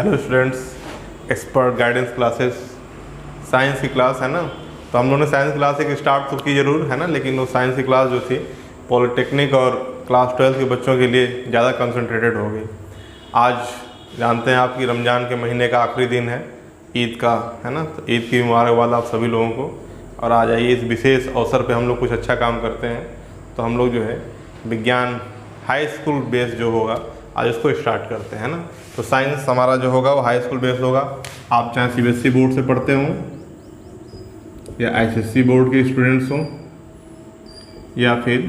Hello students, expert guidance classes science की class है ना। तो हम लोगों ने साइंस क्लास एक स्टार्ट तो की ज़रूर है ना, लेकिन वो साइंस की क्लास जो थी पॉलिटेक्निक और क्लास 12 के बच्चों के लिए ज़्यादा कंसंट्रेटेड हो गई। आज जानते हैं आप कि रमज़ान के महीने का आखिरी दिन है, ईद का है ना। तो ईद की मुबारकबाद आप सभी लोगों को। और आज आइए इस विशेष अवसर पे हम लोग कुछ अच्छा काम करते हैं। तो हम लोग जो है विज्ञान हाई स्कूल बेस जो होगा आज उसको स्टार्ट करते हैं ना। तो साइंस हमारा जो होगा वो हाई स्कूल बेस होगा। आप चाहे CBSE बोर्ड से पढ़ते हों या ICSE बोर्ड के स्टूडेंट्स हों या फिर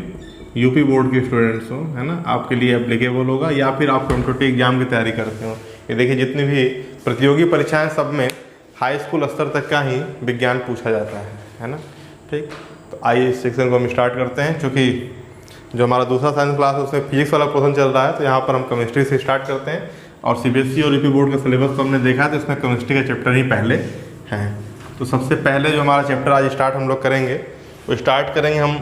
UP बोर्ड के स्टूडेंट्स हों, है ना, आपके लिए एप्लीकेबल होगा। या फिर आप कॉम्पिटिटिव एग्जाम की तैयारी करते हो। ये देखिए जितनी भी प्रतियोगी परीक्षाएं सब में हाई स्कूल स्तर तक का ही विज्ञान पूछा जाता है ना। ठीक, तो आइए इस सेक्शन को हम स्टार्ट करते हैं। चूँकि जो हमारा दूसरा साइंस क्लास है उसमें फिजिक्स वाला पोर्शन चल रहा है, तो यहाँ पर हम केमिस्ट्री से स्टार्ट करते हैं। और CBSE और UP बोर्ड का सिलेबस तो हमने देखा है, तो इसमें केमिस्ट्री का चैप्टर ही पहले हैं। तो सबसे पहले जो हमारा चैप्टर आज स्टार्ट हम लोग करेंगे वो स्टार्ट करेंगे हम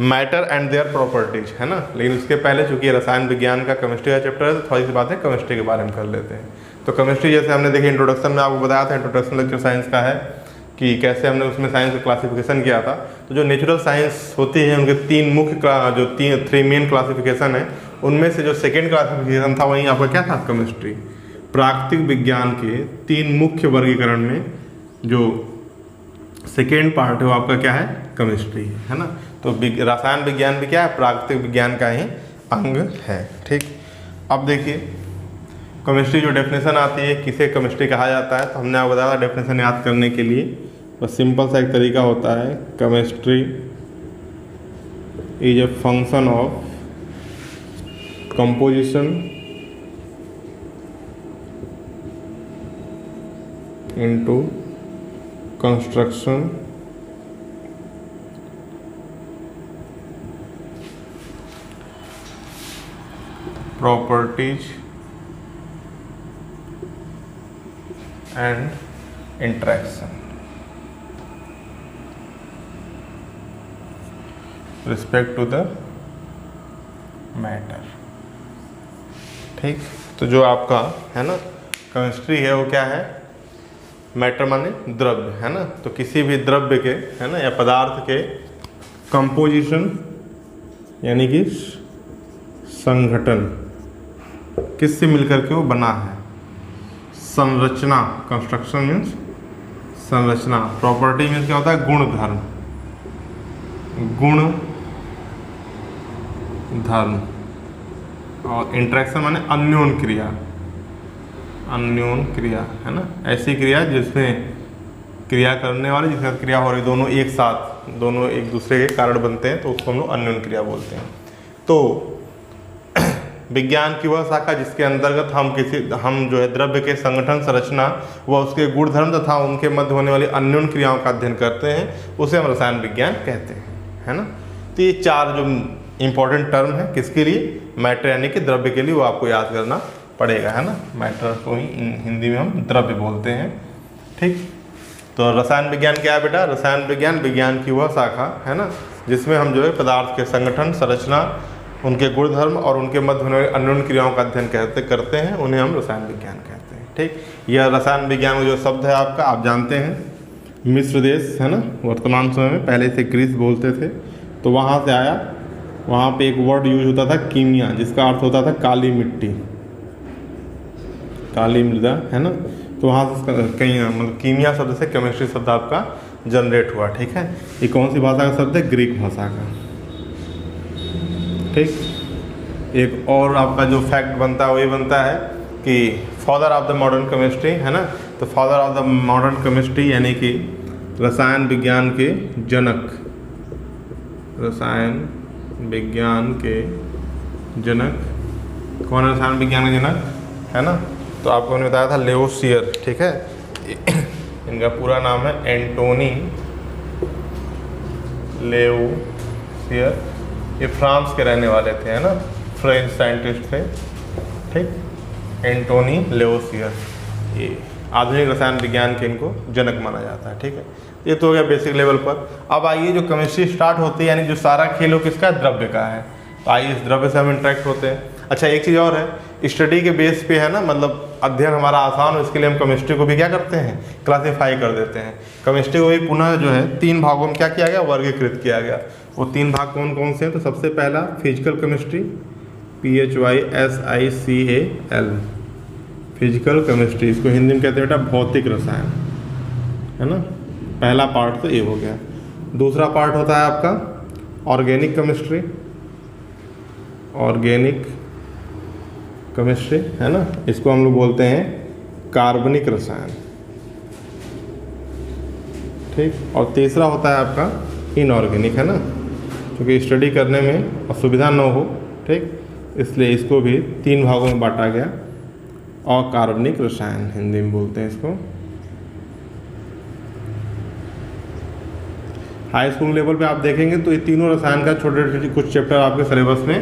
मैटर एंड देयर प्रॉपर्टीज, है ना। लेकिन उसके पहले चूँकि रसायन विज्ञान का केमिस्ट्री का चैप्टर है, तो थोड़ी सी बातें केमिस्ट्री के बारे में कर लेते हैं। तो केमिस्ट्री जैसे हमने देखी इंट्रोडक्शन में आपको बताया था, इंट्रोडक्शन लेक्चर साइंस का है कि कैसे हमने उसमें साइंस का क्लासिफिकेशन किया था। तो जो नेचुरल साइंस होती है उनके तीन मुख्य थ्री मेन क्लासिफिकेशन है। उनमें से जो सेकेंड क्लासिफिकेशन था वहीं आपका क्या था, केमिस्ट्री। प्राकृतिक विज्ञान के तीन मुख्य वर्गीकरण में जो सेकेंड पार्ट है वो आपका क्या है, केमिस्ट्री है ना। तो रसायन विज्ञान भी क्या है, प्राकृतिक विज्ञान का ही अंग है। ठीक, अब देखिए केमिस्ट्री जो डेफिनेशन आती है, किसे केमिस्ट्री कहा जाता है, तो हमने आपको बताया डेफिनेशन याद करने के लिए बस सिंपल सा एक तरीका होता है। Chemistry is a function of composition into construction properties and interaction respect to the matter. ठीक, तो जो आपका है ना केमिस्ट्री है वो क्या है, मैटर माने द्रव्य, है ना। तो किसी भी द्रव्य के, है ना, या पदार्थ के कंपोजिशन यानी कि संगठन किससे मिलकर के वो बना है। संरचना, कंस्ट्रक्शन मीन्स संरचना। प्रॉपर्टी मीन्स क्या होता है, गुण धर्म, गुण धर्म। और इंटरेक्शन माने अन्योन क्रिया, अन्योन क्रिया, है ना। ऐसी क्रिया जिसमें क्रिया करने वाले जिसके साथ क्रिया हो रही दोनों एक साथ, दोनों एक दूसरे के कारण बनते हैं, तो उसको हम लोग अन्योन क्रिया बोलते हैं। तो विज्ञान की वह शाखा जिसके अंतर्गत हम जो है द्रव्य के संगठन, संरचना व उसके गुणधर्म तथा उनके मध्य होने वाली अन्योन क्रियाओं का अध्ययन करते हैं, उसे हम रसायन विज्ञान कहते हैं, है ना। तो ये चार जो इम्पोर्टेंट टर्म है किसके लिए, मैटर यानी कि द्रव्य के लिए, वो आपको याद करना पड़ेगा, है ना। मैटर को ही हिंदी में हम द्रव्य बोलते हैं। ठीक, तो रसायन विज्ञान क्या है बेटा, रसायन विज्ञान विज्ञान की वह शाखा है ना जिसमें हम जो है पदार्थ के संगठन, संरचना, उनके गुणधर्म और उनके मध्य होने वाली अन्योन क्रियाओं का अध्ययन करते हैं, उन्हें हम रसायन विज्ञान कहते हैं। ठीक, यह रसायन विज्ञान में जो शब्द है आपका, आप जानते हैं मिस्र देश है ना, वर्तमान समय में, पहले से ग्रीस बोलते थे, तो वहाँ से आया। वहाँ पे एक वर्ड यूज होता था कीमिया, जिसका अर्थ होता था काली मिट्टी, काली मृदा, है ना। तो वहाँ से कहीं मतलब कीमिया शब्द से केमिस्ट्री शब्द आपका जनरेट हुआ। ठीक है, ये कौन सी भाषा का शब्द है, ग्रीक भाषा का। ठीक, एक और आपका जो फैक्ट बनता है वही बनता है कि father of the modern chemistry, है ना। तो father of the modern chemistry यानी कि रसायन विज्ञान के जनक, रसायन विज्ञान के जनक कौन है, रसायन विज्ञान के जनक, है ना। तो आपको मैंने बताया था लेवोसियर। ठीक है, इनका पूरा नाम है एंटोनी लेवोसियर। ये फ्रांस के रहने वाले थे, है ना, फ्रेंच साइंटिस्ट थे। ठीक, एंटोनी लेवोसियर, ये आधुनिक रसायन विज्ञान के इनको जनक माना जाता है। ठीक है, ये तो हो गया बेसिक लेवल पर। अब आइए जो केमिस्ट्री स्टार्ट होती है, यानी जो सारा खेल हो किसका, द्रव्य का है। तो आइए इस द्रव्य से हम इंटरेक्ट होते हैं। अच्छा एक चीज़ और है, स्टडी के बेस पे है ना, मतलब अध्ययन हमारा आसान हो इसके लिए हम केमिस्ट्री को भी क्या करते हैं, क्लासीफाई कर देते हैं। केमिस्ट्री को भी पुनः जो है 3 भागों में क्या किया गया, वर्गीकृत किया गया। वो 3 भाग कौन कौन से हैं? तो सबसे पहला physical chemistry, PHYSICAL, physical chemistry, इसको हिंदी में कहते हैं बेटा भौतिक रसायन, है ना। पहला पार्ट तो ये हो गया। दूसरा पार्ट होता है आपका ऑर्गेनिक केमिस्ट्री, ऑर्गेनिक केमिस्ट्री, है ना, इसको हम लोग बोलते हैं कार्बनिक रसायन, ठीक। और तीसरा होता है आपका इनऑर्गेनिक, है ना, क्योंकि स्टडी करने में असुविधा न हो, ठीक, इसलिए इसको भी 3 भागों में बांटा गया। अकार्बनिक रसायन हिंदी में बोलते हैं इसको। हाई स्कूल लेवल पे आप देखेंगे तो ये तीनों रसायन का छोटे छोटे कुछ चैप्टर आपके सिलेबस में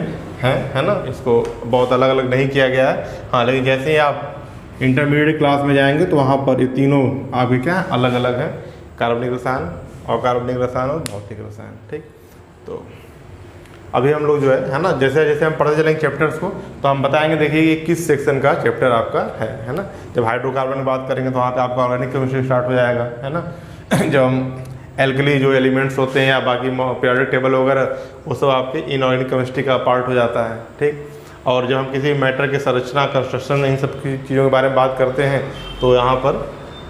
है ना, इसको बहुत अलग अलग नहीं किया गया है। हाँ, लेकिन जैसे ही आप इंटरमीडिएट क्लास में जाएंगे तो वहाँ पर ये तीनों आपके क्या है, अलग अलग हैं, कार्बनिक रसायन, अकार्बनिक रसायन और भौतिक रसायन, ठीक। तो अभी हम लोग जो है ना, जैसे जैसे हम पढ़ते चलेंगे चैप्टर्स को, तो हम बताएंगे, देखिए कि किस सेक्शन का चैप्टर आपका है ना। जब हाइड्रोकार्बन की बात करेंगे तो वहाँ पे आपका ऑर्गेनिक केमिस्ट्री स्टार्ट हो जाएगा, है ना। जब हम एल्कली जो एलिमेंट्स होते हैं या बाकी पीरियोडिक टेबल वगैरह, वो सब आपके इनऑर्गेनिक केमिस्ट्री का पार्ट हो जाता है, ठीक। और जब हम किसी मैटर की संरचना, कंस्ट्रक्शन, इन सब की चीज़ों के बारे में बात करते हैं तो यहाँ पर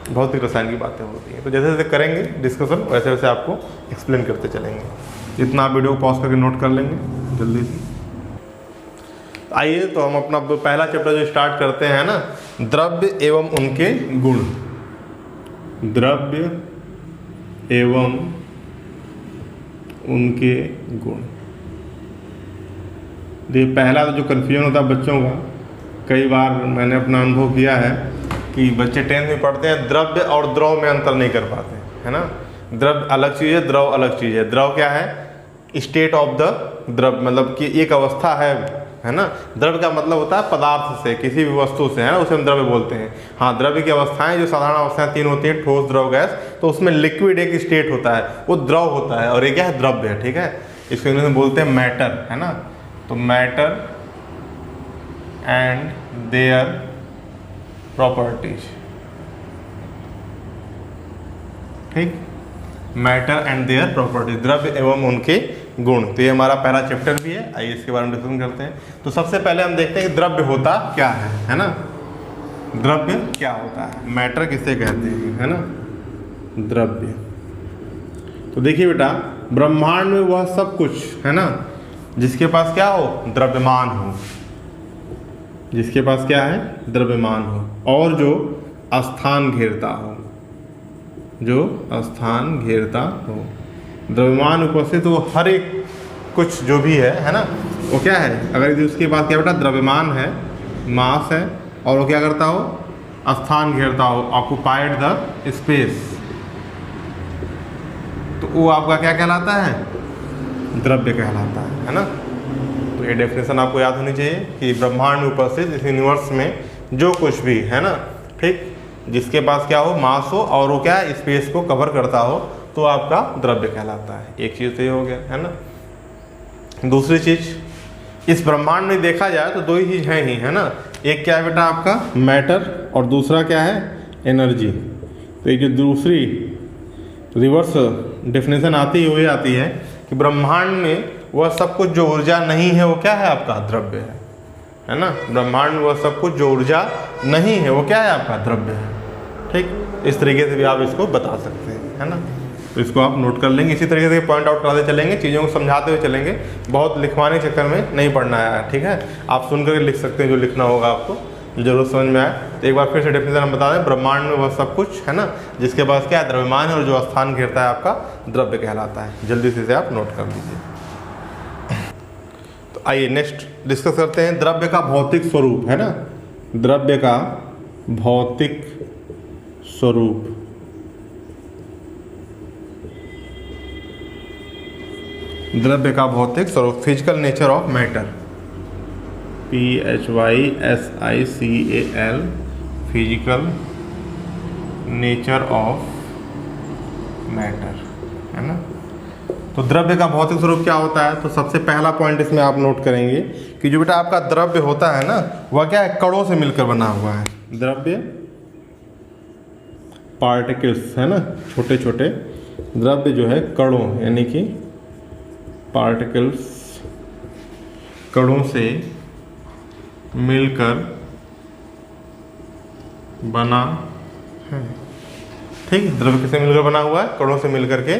भौतिक रसायन की बातें होती हैं। तो जैसे जैसे करेंगे डिस्कशन, वैसे वैसे आपको एक्सप्लेन करते चलेंगे। जितना आप वीडियो को पॉज करके नोट कर लेंगे जल्दी से। आइए तो हम अपना पहला चैप्टर जो स्टार्ट करते हैं ना, द्रव्य एवं उनके गुण। द्रव्य एवं उनके गुण। ये पहला जो कन्फ्यूजन होता है बच्चों का, कई बार मैंने अपना अनुभव किया है कि बच्चे 10th में पढ़ते हैं, द्रव्य और द्रव में अंतर नहीं कर पाते, है ना। द्रव्य अलग चीज़ है, द्रव अलग चीज़ है। द्रव क्या है? स्टेट ऑफ द द्रव, मतलब कि एक अवस्था है ना। द्रव्य का मतलब होता है पदार्थ से, किसी भी वस्तु से, है ना, उसे हम द्रव्य बोलते हैं। हाँ, द्रव्य की अवस्थाएं जो साधारण अवस्थाएं 3 होती हैं, ठोस, द्रव, गैस। तो उसमें लिक्विड एक स्टेट होता है, वो द्रव होता है, और ये क्या है? द्रव्य है, ठीक है। इसको इंग्लिश में बोलते हैं मैटर, है ना। तो मैटर एंड देयर प्रॉपर्टीज, ठीक। मैटर एंड देयर प्रॉपर्टीज, द्रव्य एवं उनके गुण। तो ये हमारा पहला चैप्टर भी है। आइए इसके बारे में डिस्कशन करते हैं। तो सबसे पहले हम देखते हैं कि द्रव्य होता क्या है ना। द्रव्य क्या होता है? मैटर किसे कहते हैं, है ना, द्रव्य। तो देखिए बेटा, ब्रह्मांड में वह सब कुछ है ना जिसके पास क्या हो? द्रव्यमान हो। जिसके पास क्या है? द्रव्यमान हो, और जो स्थान घेरता हो, जो स्थान घेरता हो। द्रव्यमान उपस्थित हो, हर एक कुछ जो भी है ना, वो क्या है? अगर उसके पास क्या बेटा? द्रव्यमान है, मास है, और वो क्या करता हो? स्थान घेरता हो, ऑक्युपाइड द स्पेस, तो वो आपका क्या कहलाता है? द्रव्य कहलाता है ना। तो ये डेफिनेशन आपको याद होनी चाहिए कि ब्रह्मांड में उपस्थित इस यूनिवर्स में जो कुछ भी है ना, ठीक, जिसके पास क्या हो? मास हो, और वो क्या है? स्पेस को कवर करता हो, तो आपका द्रव्य कहलाता है। एक चीज़ तो ये हो गया, है ना। दूसरी चीज़, इस ब्रह्मांड में देखा जाए तो 2 ही चीज़ है ही, है ना। एक क्या है बेटा? आपका मैटर, और दूसरा क्या है? एनर्जी। तो ये जो दूसरी रिवर्स डेफिनेशन आती है कि ब्रह्मांड में वह सब कुछ जो ऊर्जा नहीं है, वो क्या है? आपका द्रव्य है ना। ब्रह्मांड में वह सब कुछ जो ऊर्जा नहीं है, वो क्या है? आपका द्रव्य है, ठीक। इस तरीके से भी आप इसको बता सकते हैं, है ना। तो इसको आप नोट कर लेंगे। इसी तरीके से पॉइंट आउट कराते चलेंगे, चीज़ों को समझाते हुए चलेंगे। बहुत लिखवाने के चक्कर में नहीं पढ़ना है, ठीक है। आप सुन करके लिख सकते हैं जो लिखना होगा आपको, जो जरूर समझ में आए। तो एक बार फिर से डेफिनेशन हम बता दें, ब्रह्मांड में वह सब कुछ है ना जिसके पास क्या है? द्रव्यमान है, और जो स्थान घेरता है आपका द्रव्य कहलाता है। जल्दी से इसे आप नोट कर लीजिए। तो आइए नेक्स्ट डिस्कस करते हैं द्रव्य का भौतिक स्वरूप, है ना। द्रव्य का भौतिक स्वरूप। द्रव्य का भौतिक स्वरूप, physical nature of matter, PHYSICAL, physical nature of matter, है ना। तो द्रव्य का भौतिक स्वरूप क्या होता है? तो सबसे पहला पॉइंट इसमें आप नोट करेंगे कि जो बेटा आपका द्रव्य होता है ना, वह क्या है? कणों से मिलकर बना हुआ है। द्रव्य पार्टिकल्स है ना, छोटे छोटे द्रव्य जो है कणों यानी कि पार्टिकल्स, कणों से मिलकर बना है। ठीक, द्रव्य किससे मिलकर बना हुआ है? कणों से मिलकर के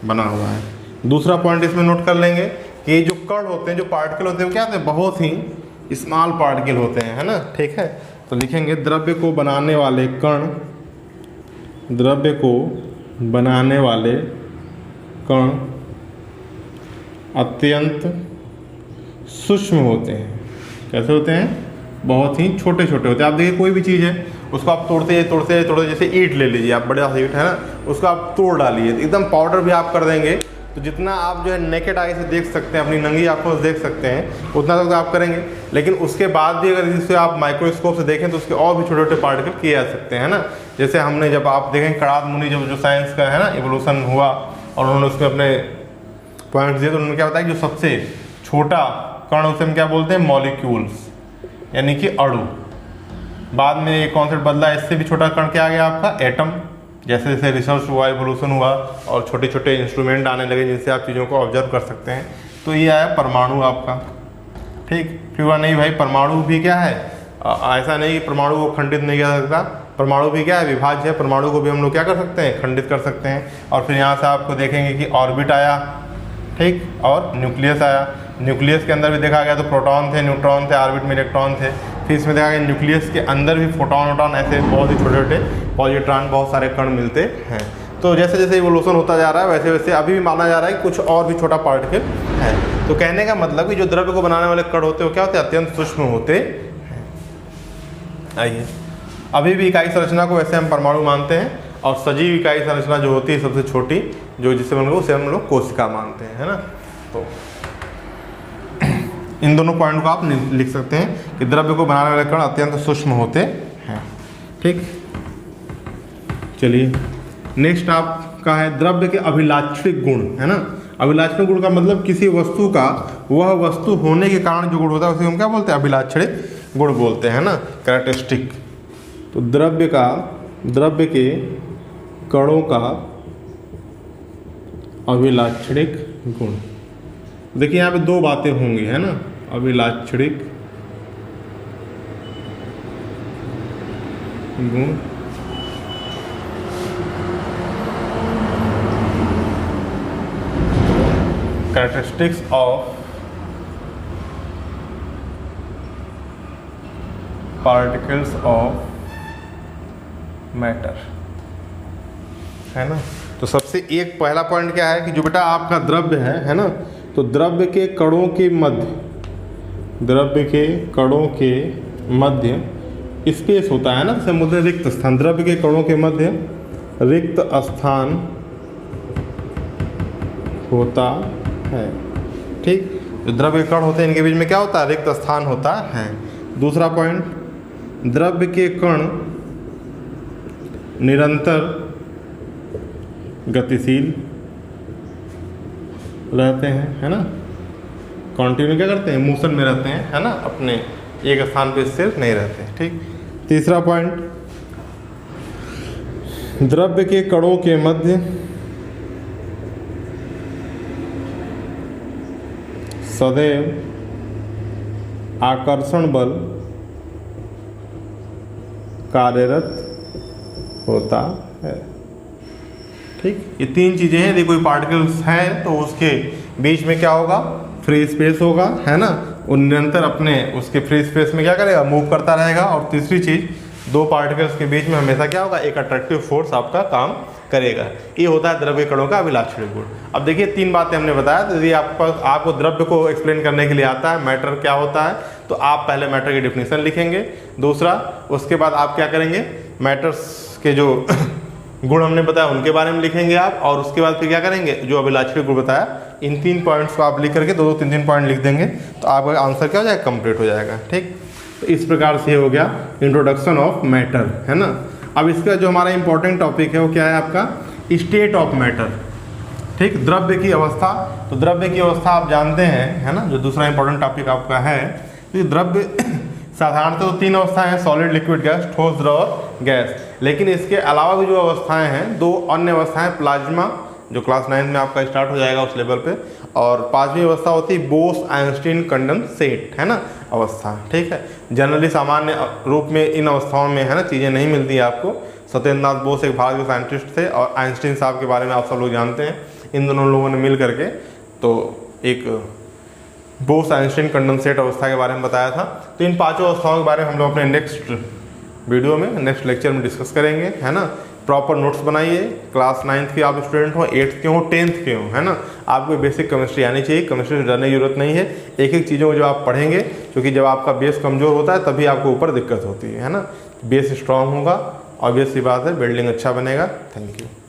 बना हुआ है। दूसरा पॉइंट इसमें नोट कर लेंगे कि ये जो कण होते हैं, जो पार्टिकल होते हैं, वो क्या होते हैं? बहुत ही स्मॉल पार्टिकल होते हैं, है ना। ठीक है, तो लिखेंगे द्रव्य को बनाने वाले कण, द्रव्य को बनाने वाले कण अत्यंत सूक्ष्म होते हैं। कैसे होते हैं? बहुत ही छोटे छोटे होते हैं। आप देखिए कोई भी चीज़ है, उसको आप तोड़ते तोड़ते तोड़ते, जैसे ईंट ले लीजिए आप, बड़ा ईंट है ना, उसको आप तोड़ डालिए, एकदम पाउडर भी आप कर देंगे, तो जितना आप जो है नेकेड आई से देख सकते हैं, अपनी नंगी आंखों से देख सकते हैं, उतना तक आप करेंगे। लेकिन उसके बाद भी अगर इसे आप माइक्रोस्कोप से देखें तो उसके और भी छोटे छोटे पार्टिकल किए जा सकते हैं, है ना। जैसे हमने जब आप देखें कणाद मुनि, जब जो साइंस का है ना इवोल्यूशन हुआ और उन्होंने उसमें अपने पॉइंट्स दिए, तो उन्होंने क्या बताया कि जो सबसे छोटा कण उसे हम क्या बोलते हैं? मॉलिक्यूल्स, यानी कि अणु। बाद में एक कॉन्सेप्ट बदला, इससे भी छोटा कण क्या आ गया आपका? एटम। जैसे जैसे रिसर्च हुआ, इवोल्यूशन हुआ और छोटे छोटे इंस्ट्रूमेंट आने लगे जिनसे आप चीज़ों को ऑब्जर्व कर सकते हैं, तो ये आया परमाणु आपका। ठीक, फिर हुआ नहीं भाई, परमाणु भी क्या है? ऐसा नहीं कि परमाणु को खंडित नहीं किया जा सकता, परमाणु भी क्या है? विभाज्य है। परमाणु को भी हम लोग क्या कर सकते हैं? खंडित कर सकते हैं। और फिर यहाँ से आपको देखेंगे कि ऑर्बिट आया, ठीक, और न्यूक्लियस आया। न्यूक्लियस के अंदर भी देखा गया तो प्रोटॉन थे, न्यूट्रॉन थे, ऑर्बिट में इलेक्ट्रॉन थे। फिर इसमें देखा गया न्यूक्लियस के अंदर भी फोटॉन वोटॉन, ऐसे बहुत ही छोटे छोटे पॉजिट्रॉन, बहुत सारे कण मिलते हैं। तो जैसे जैसे इवोल्यूशन होता जा रहा है वैसे वैसे अभी भी माना जा रहा है कि कुछ और भी छोटा पार्टिकल है। तो कहने का मतलब कि जो द्रव्य को बनाने वाले कण होते हैं वो क्या होते हैं? अत्यंत सूक्ष्म होते हैं। आइए, अभी भी इकाई संरचना को वैसे हम परमाणु मानते हैं, और सजीव इकाई संरचना जो होती है सबसे छोटी, जो जिसे हम लोग कोशिका मानते हैं, है ना। तो इन दोनों पॉइंट को आप लिख सकते हैं कि द्रव्य को बनाने वाले कण अत्यंत सूक्ष्म होते हैं। ठीक, चलिए नेक्स्ट आपका है द्रव्य के अभिलाक्षणिक गुण, है ना। अभिलाक्षणिक गुण का मतलब किसी वस्तु का वह वस्तु होने के कारण जो गुण होता है उसे हम क्या बोलते हैं? अभिलाक्षणिक गुण बोलते हैं ना, कैरेक्टरिस्टिक। तो द्रव्य के कणों का अभिलाक्षणिक गुण, देखिए यहाँ पे दो बातें होंगी, है ना। अभिलाक्षणिक गुण, characteristics of particles of matter, है ना। तो सबसे एक पहला पॉइंट क्या है कि जो बेटा आपका द्रव्य है ना, तो द्रव्य के कणों के मध्य स्पेस होता है ना, जैसे बोलते हैं रिक्त स्थान। द्रव्य के कणों के मध्य रिक्त स्थान होता है। ठीक, जो द्रव्य के कण होते हैं इनके बीच में क्या होता है? रिक्त स्थान होता है। दूसरा पॉइंट, द्रव्य के कण निरंतर गतिशील रहते हैं, है ना। कॉन्टिन्यू क्या करते हैं? मोशन में रहते हैं, है ना, अपने एक स्थान पे स्थिर नहीं रहते। ठीक, तीसरा पॉइंट, द्रव्य के कणों के मध्य सदैव आकर्षण बल कार्यरत होता है। ठीक, ये तीन चीज़ें हैं। यदि कोई पार्टिकल्स हैं तो उसके बीच में क्या होगा? फ्री स्पेस होगा, है ना। वो निरंतर अपने उसके फ्री स्पेस में क्या करेगा? मूव करता रहेगा। और तीसरी चीज़, दो पार्टिकल्स के बीच में हमेशा क्या होगा? एक अट्रैक्टिव फोर्स आपका काम करेगा। ये होता है द्रव्य कणों का अभिलाक्षणिक गुण। अब देखिए तीन बातें हमने बताया, तो यदि आपको द्रव्य को एक्सप्लेन करने के लिए आता है मैटर क्या होता है, तो आप पहले मैटर की डिफिनीशन लिखेंगे। दूसरा, उसके बाद आप क्या करेंगे? मैटर्स के जो गुण हमने बताया उनके बारे में लिखेंगे आप, और उसके बाद फिर क्या करेंगे? जो अभिलाक्षणिक गुण बताया, इन तीन पॉइंट्स को आप लिख करके दो तीन पॉइंट लिख देंगे, तो आपका आंसर क्या हो जाएगा? कंप्लीट हो जाएगा। ठीक, तो इस प्रकार से हो गया इंट्रोडक्शन ऑफ मैटर, है ना। अब इसका जो हमारा इंपॉर्टेंट टॉपिक है वो क्या है आपका? State of matter. ठीक। द्रव्य की अवस्था, तो द्रव्य की अवस्था आप जानते हैं, है ना, जो दूसरा इंपॉर्टेंट टॉपिक आपका है। तो द्रव्य साधारणतः तो 3 अवस्थाएं हैं, सॉलिड, लिक्विड, गैस, ठोस, द्रव और गैस। लेकिन इसके अलावा भी जो अवस्थाएं हैं, 2 अन्य अवस्थाएं, प्लाज्मा जो क्लास 9 में आपका स्टार्ट हो जाएगा उस लेवल पे, और 5वीं अवस्था होती है बोस-आइंस्टीन कंडेंसेट, है ना, अवस्था। ठीक है, जनरली सामान्य रूप में इन अवस्थाओं में, है ना, चीज़ें नहीं मिलती है आपको। सत्येंद्रनाथ बोस एक भारत के साइंटिस्ट थे और आइंस्टीन साहब के बारे में आप सब लोग जानते हैं। इन दोनों लोगों ने मिल करके तो एक बोस-आइंस्टीन कंडेंसेट अवस्था के बारे में बताया था। तो इन 5 अवस्थाओं के बारे में हम लोग अपने नेक्स्ट वीडियो में, नेक्स्ट लेक्चर में डिस्कस करेंगे, है ना। प्रॉपर नोट्स बनाइए। क्लास 9th के आप स्टूडेंट हो, 8th के हो, 10th के हो, है ना, आपको बेसिक केमिस्ट्री आनी चाहिए। केमिस्ट्री से डरने की जरूरत नहीं है। एक एक चीज़ों को जो आप पढ़ेंगे, क्योंकि जब आपका बेस कमज़ोर होता है तभी आपको ऊपर दिक्कत होती है ना। बेस स्ट्रांग होगा, ऑब्वियस सी बात है, बिल्डिंग अच्छा बनेगा। Thank you.